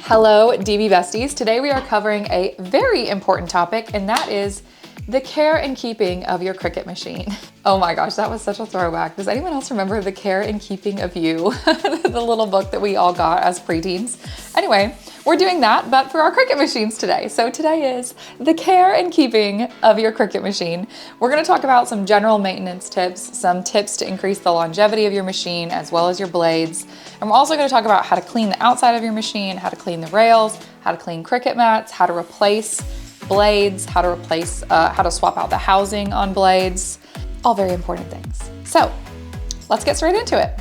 Hello, DB Besties. Today we are covering a very important topic, and that is the care and keeping of your Cricut machine. Oh my gosh, that was such a throwback. Does anyone else remember the care and keeping of you? The little book that we all got as preteens. Anyway, we're doing that, but for our Cricut machines today. So today is the care and keeping of your Cricut machine. We're gonna talk about some general maintenance tips, some tips to increase the longevity of your machine, as well as your blades. And we're also gonna talk about how to clean the outside of your machine, how to clean the rails, how to clean Cricut mats, how to replace blades, how to swap out the housing on blades, all very important things. So let's get straight into it.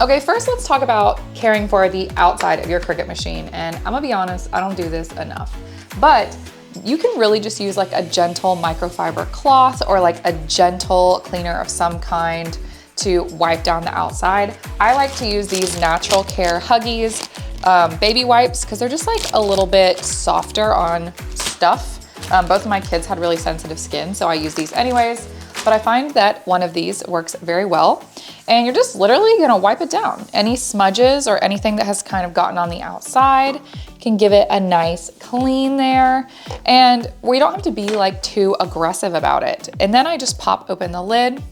Okay, first let's talk about caring for the outside of your Cricut machine. And I'm gonna be honest, I don't do this enough, but you can really just use like a gentle microfiber cloth or like a gentle cleaner of some kind to wipe down the outside. I like to use these Natural Care Huggies baby wipes because they're just like a little bit softer on stuff. Both of my kids had really sensitive skin, so I use these anyways. But I find that one of these works very well. And you're just literally gonna wipe it down. Any smudges or anything that has kind of gotten on the outside, can give it a nice clean there. And we don't have to be like too aggressive about it. And then I just pop open the lid,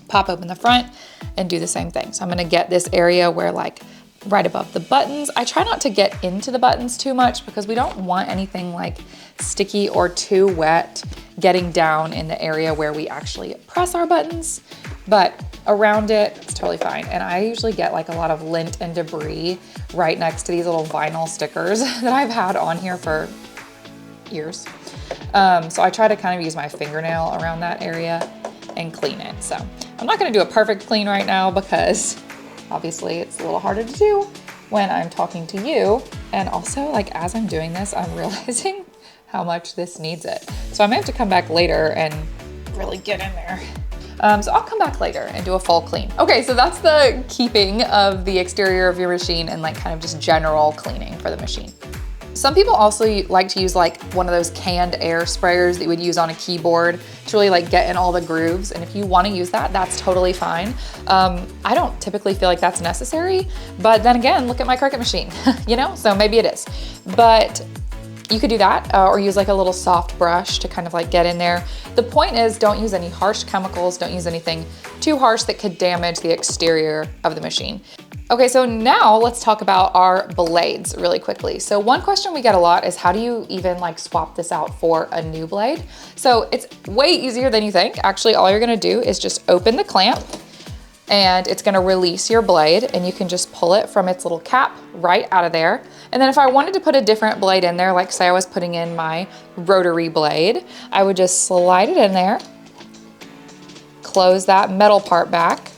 pop open the front, and do the same thing. So I'm gonna get this area where like right above the buttons. I try not to get into the buttons too much because we don't want anything like sticky or too wet getting down in the area where we actually press our buttons, but around it, it's totally fine. And I usually get like a lot of lint and debris right next to these little vinyl stickers that I've had on here for years. So I try to kind of use my fingernail around that area and clean it. So I'm not gonna do a perfect clean right now because obviously it's a little harder to do when I'm talking to you. And also like as I'm doing this, I'm realizing how much this needs it. So I may have to come back later and really get in there. So I'll come back later and do a full clean. Okay, so that's the keeping of the exterior of your machine and like kind of just general cleaning for the machine. Some people also like to use like one of those canned air sprayers that you would use on a keyboard to really like get in all the grooves. And if you want to use that, that's totally fine. I don't typically feel like that's necessary, but then again, look at my Cricut machine, you know? So maybe it is, but you could do that or use like a little soft brush to kind of like get in there. The point is don't use any harsh chemicals, don't use anything too harsh that could damage the exterior of the machine. Okay, so now let's talk about our blades really quickly. So one question we get a lot is how do you even like swap this out for a new blade? So it's way easier than you think. Actually, all you're gonna do is just open the clamp and it's gonna release your blade and you can just pull it from its little cap right out of there. And then if I wanted to put a different blade in there, like say I was putting in my rotary blade, I would just slide it in there, close that metal part back,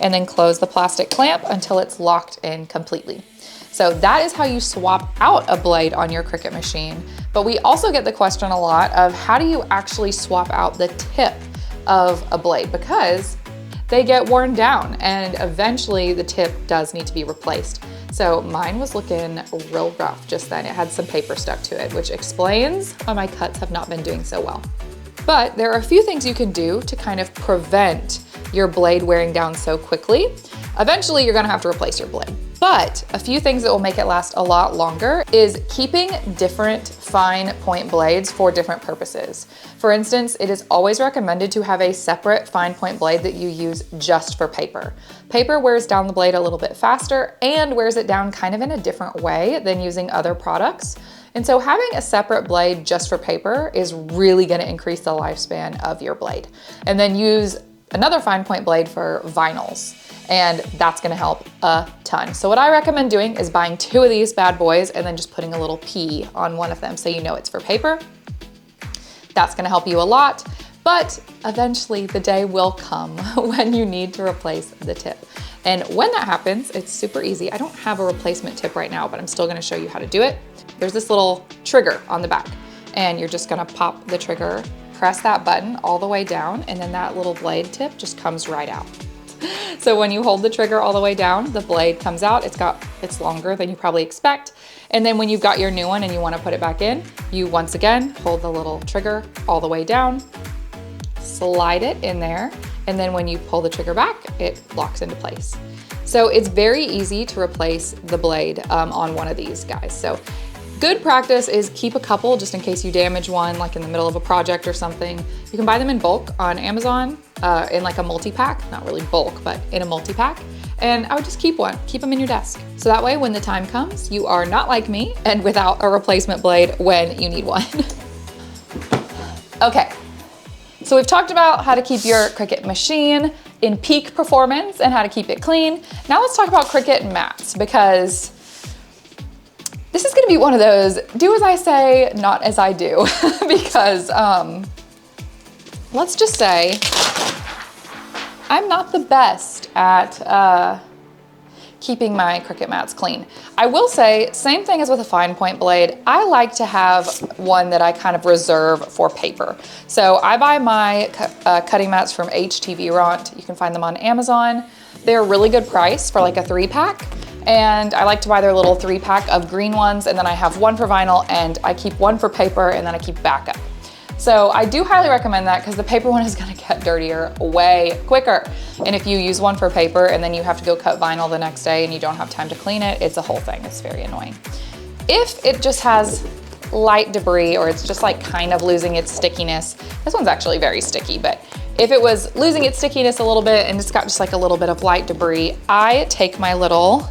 and then close the plastic clamp until it's locked in completely. So that is how you swap out a blade on your Cricut machine. But we also get the question a lot of how do you actually swap out the tip of a blade, because they get worn down and eventually the tip does need to be replaced. So mine was looking real rough just then. It had some paper stuck to it, which explains why my cuts have not been doing so well. But there are a few things you can do to kind of prevent your blade wearing down so quickly. Eventually you're gonna have to replace your blade. But a few things that will make it last a lot longer is keeping different fine point blades for different purposes. For instance, it is always recommended to have a separate fine point blade that you use just for paper. Paper wears down the blade a little bit faster and wears it down kind of in a different way than using other products. And so having a separate blade just for paper is really gonna increase the lifespan of your blade. And then use another fine point blade for vinyls, and that's gonna help a ton. So what I recommend doing is buying 2 of these bad boys and then just putting a little P on one of them so you know it's for paper. That's gonna help you a lot, but eventually the day will come when you need to replace the tip. And when that happens, it's super easy. I don't have a replacement tip right now, but I'm still gonna show you how to do it. There's this little trigger on the back, and you're just gonna pop the trigger, press that button all the way down, and then that little blade tip just comes right out. So when you hold the trigger all the way down, the blade comes out. It's longer than you probably expect. And then when you've got your new one and you wanna put it back in, you once again hold the little trigger all the way down, slide it in there, and then when you pull the trigger back, it locks into place. So it's very easy to replace the blade on one of these guys. So good practice is keep a couple just in case you damage one, like in the middle of a project or something. You can buy them in bulk on Amazon in like a multi-pack, not really bulk, but in a multi-pack. And I would just keep one, keep them in your desk. So that way when the time comes, you are not like me and without a replacement blade when you need one. Okay, so we've talked about how to keep your Cricut machine in peak performance and how to keep it clean. Now let's talk about Cricut mats, because this is gonna be one of those, do as I say, not as I do. Because let's just say, I'm not the best at keeping my Cricut mats clean. I will say, same thing as with a fine point blade, I like to have one that I kind of reserve for paper. So I buy my cutting mats from HTV Ront. You can find them on Amazon. They're a really good price for like a 3-pack. And I like to buy their little 3-pack of green ones, and then I have one for vinyl, and I keep one for paper, and then I keep backup. So I do highly recommend that because the paper one is gonna get dirtier way quicker. And if you use one for paper and then you have to go cut vinyl the next day and you don't have time to clean it, it's a whole thing. It's very annoying. If it just has light debris or it's just like kind of losing its stickiness, this one's actually very sticky, but if it was losing its stickiness a little bit and it's got just like a little bit of light debris, I take my little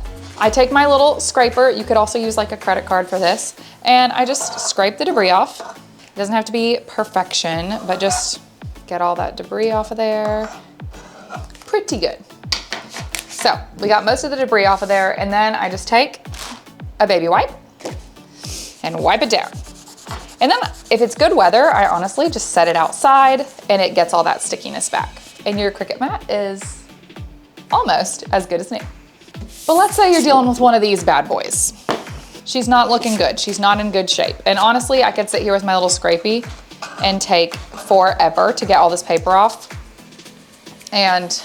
scraper. You could also use like a credit card for this. And I just scrape the debris off. It doesn't have to be perfection, but just get all that debris off of there. Pretty good. So we got most of the debris off of there, and then I just take a baby wipe and wipe it down. And then if it's good weather, I honestly just set it outside and it gets all that stickiness back. And your Cricut mat is almost as good as new. But let's say you're dealing with one of these bad boys. She's not looking good. She's not in good shape. And honestly, I could sit here with my little scrapey and take forever to get all this paper off. And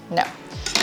no.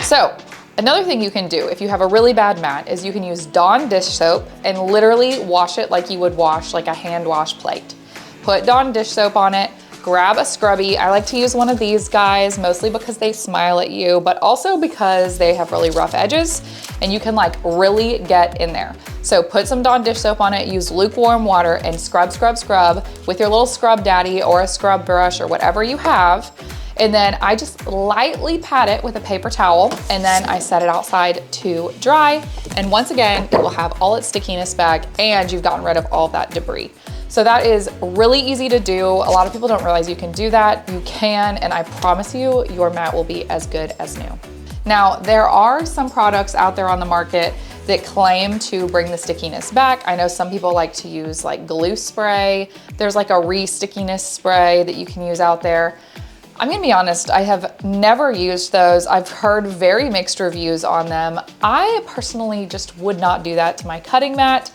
So another thing you can do if you have a really bad mat is you can use Dawn dish soap and literally wash it like you would wash like a hand wash plate. Put Dawn dish soap on it. Grab a scrubby. I like to use one of these guys, mostly because they smile at you, but also because they have really rough edges and you can like really get in there. So put some Dawn dish soap on it, use lukewarm water and scrub, scrub, scrub with your little scrub daddy or a scrub brush or whatever you have. And then I just lightly pat it with a paper towel and then I set it outside to dry. And once again, it will have all its stickiness back and you've gotten rid of all that debris. So that is really easy to do. A lot of people don't realize you can do that. You can, and I promise you, your mat will be as good as new. Now, there are some products out there on the market that claim to bring the stickiness back. I know some people like to use like glue spray. There's like a re-stickiness spray that you can use out there. I'm gonna be honest, I have never used those. I've heard very mixed reviews on them. I personally just would not do that to my cutting mat.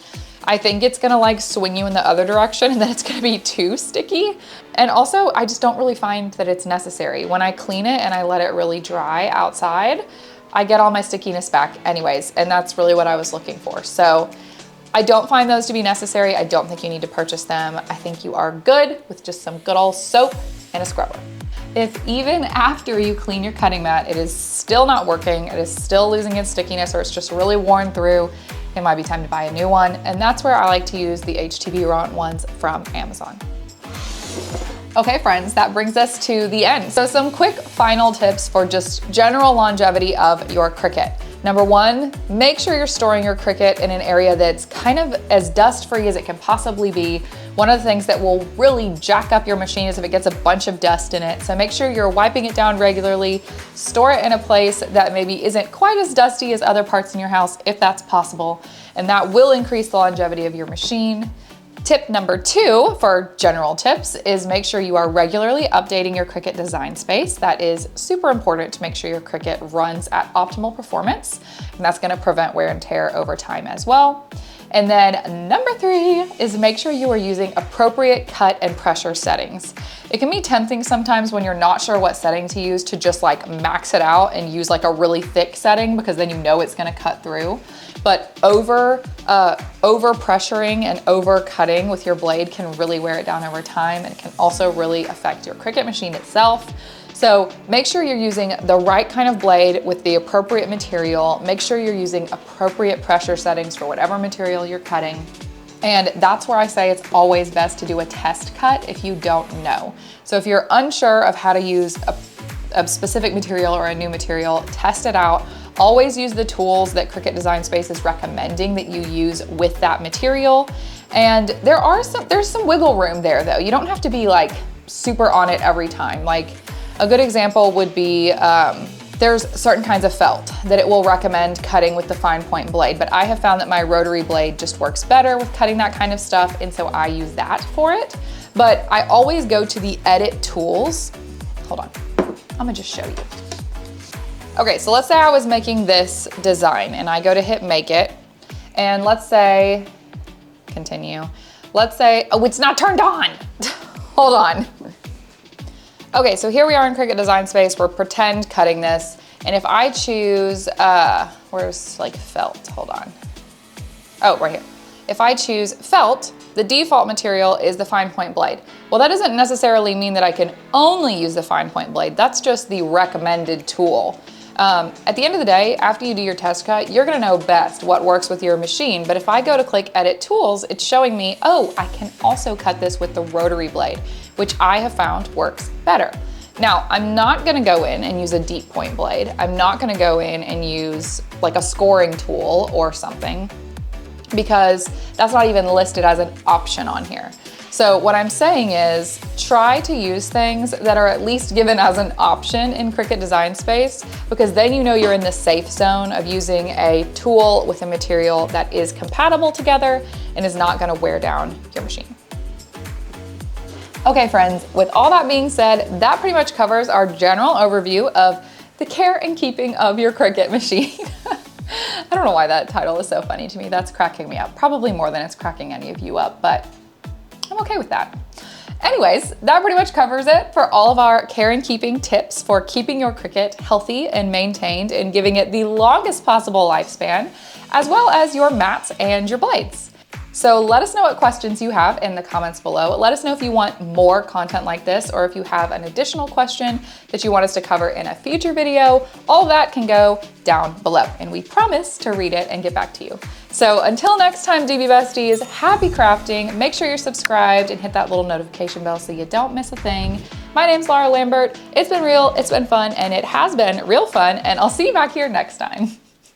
I think it's gonna like swing you in the other direction and then it's gonna be too sticky. And also, I just don't really find that it's necessary. When I clean it and I let it really dry outside, I get all my stickiness back anyways, and that's really what I was looking for. So I don't find those to be necessary. I don't think you need to purchase them. I think you are good with just some good old soap and a scrubber. If even after you clean your cutting mat, it is still not working, it is still losing its stickiness, or it's just really worn through, it might be time to buy a new one. And that's where I like to use the HTV Ront ones from Amazon. Okay friends, that brings us to the end. So some quick final tips for just general longevity of your Cricut. Number one, make sure you're storing your Cricut in an area that's kind of as dust-free as it can possibly be. One of the things that will really jack up your machine is if it gets a bunch of dust in it. So make sure you're wiping it down regularly, store it in a place that maybe isn't quite as dusty as other parts in your house, if that's possible, and that will increase the longevity of your machine. Tip number two for general tips is make sure you are regularly updating your Cricut design space. That is super important to make sure your Cricut runs at optimal performance, and that's gonna prevent wear and tear over time as well. And then number three is make sure you are using appropriate cut and pressure settings. It can be tempting sometimes when you're not sure what setting to use to just like max it out and use like a really thick setting because then you know it's gonna cut through. But over pressuring and over cutting with your blade can really wear it down over time, and it can also really affect your Cricut machine itself. So make sure you're using the right kind of blade with the appropriate material. Make sure you're using appropriate pressure settings for whatever material you're cutting. And that's where I say it's always best to do a test cut if you don't know. So if you're unsure of how to use a specific material or a new material, test it out. Always use the tools that Cricut Design Space is recommending that you use with that material. And there's some wiggle room there though. You don't have to be like super on it every time. Like a good example would be, there's certain kinds of felt that it will recommend cutting with the fine point blade, but I have found that my rotary blade just works better with cutting that kind of stuff, and so I use that for it. But I always go to the edit tools. Hold on, I'm gonna just show you. Okay, so let's say I was making this design and I go to hit make it, and let's say, continue. Let's say, oh, it's not turned on. Hold on. Okay, so here we are in Cricut Design Space. We're pretend cutting this. And if I choose, where's like felt, hold on. Oh, right here. If I choose felt, the default material is the fine point blade. Well, that doesn't necessarily mean that I can only use the fine point blade. That's just the recommended tool. At the end of the day, after you do your test cut, you're gonna know best what works with your machine. But if I go to click edit tools, it's showing me, oh, I can also cut this with the rotary blade, which I have found works better. Now, I'm not gonna go in and use a deep point blade. I'm not gonna go in and use like a scoring tool or something, because that's not even listed as an option on here. So what I'm saying is try to use things that are at least given as an option in Cricut Design Space, because then you know you're in the safe zone of using a tool with a material that is compatible together and is not gonna wear down your machine. Okay friends, with all that being said, that pretty much covers our general overview of the care and keeping of your Cricut machine. I don't know why that title is so funny to me. That's cracking me up. Probably more than it's cracking any of you up, but I'm okay with that. Anyways, that pretty much covers it for all of our care and keeping tips for keeping your Cricut healthy and maintained and giving it the longest possible lifespan, as well as your mats and your blades. So let us know what questions you have in the comments below. Let us know if you want more content like this, or if you have an additional question that you want us to cover in a future video. All that can go down below, and we promise to read it and get back to you. So until next time, DB Besties, happy crafting. Make sure you're subscribed and hit that little notification bell so you don't miss a thing. My name's Laura Lambert. It's been real, it's been fun, and it has been real fun, and I'll see you back here next time.